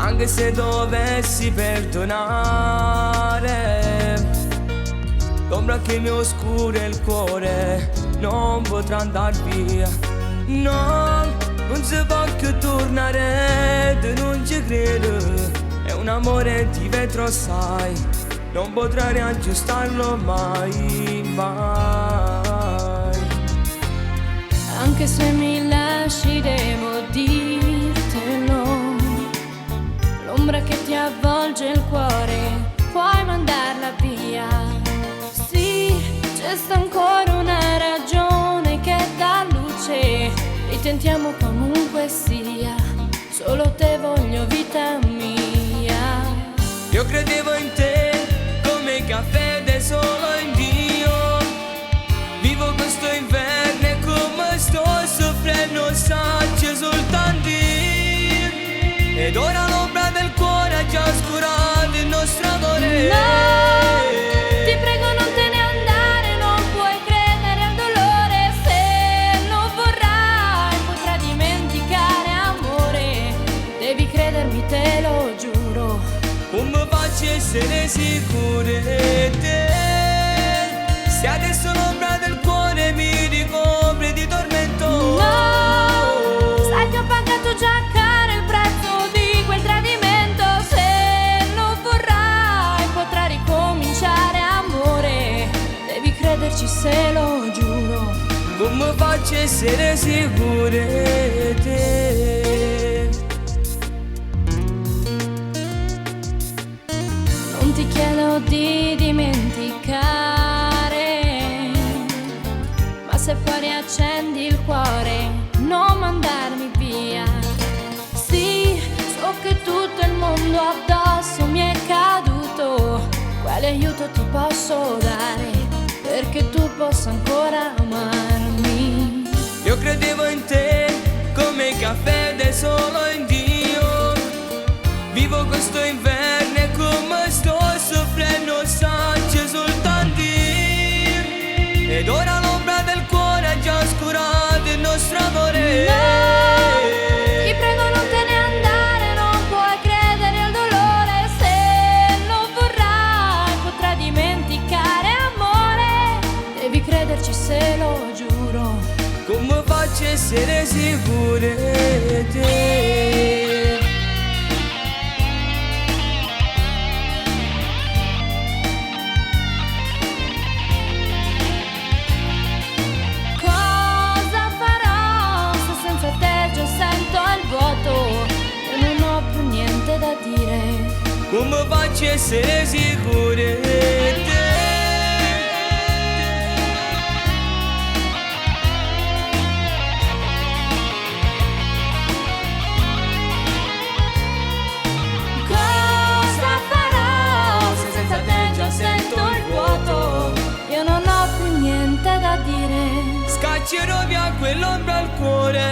anche se dovessi perdonare. L'ombra che mi oscura il cuore non potrà andar via. No, non si può più tornare, tu non ci credo. È un amore di vetro, sai, non potrai riaggiustarlo mai, mai. Anche se mi lasci devo dirtelo, l'ombra che ti avvolge il cuore puoi mandarla via. Sì, c'è sta ancora una ragione che dà luce, ritentiamo comunque sia, solo te voglio vita mia. Io credevo in te come caffè ed è solo in Dio. Vivo questo inverno e come sto soffrendo c'è soltanto io. Ed ora l'ombra del cuore ha già oscurato il nostro amore. No, ti prego non te ne andare, non puoi credere al dolore. Se lo vorrai potrai dimenticare amore, devi credermi, te lo giuro. Come faccio a essere sicuro di te? Se adesso l'ombra del cuore mi ricopre di tormento. No, sai che ho pagato già caro il prezzo di quel tradimento. Se lo vorrai potrai ricominciare amore, devi crederci, se lo giuro. Come faccio a essere sicuro di te? Non ti chiedo di dimenticare, ma se poi riaccendi il cuore non mandarmi via. Sì, so che tutto il mondo addosso mi è caduto, quale aiuto ti posso dare perché tu possa ancora amarmi? Io credevo in te come caffè ed è solo in Dio. Vivo questo inverno e come sto soffrendo c'è soltanto io. Ed ora l'ombra del cuore ha già oscurato il nostro amore. No, ti prego non te ne andare, non puoi credere al dolore. Se lo vorrai potrai dimenticare amore, devi crederci, se lo giuro. Come faccio a essere sicuro di te? Cosa farò se senza te già sento il vuoto e non ho più niente da dire? Come faccio a essere sicuro di te? Cosa farò se senza te già sento il vuoto? Io non ho più niente da dire. Scaccerò via quell'ombra al cuore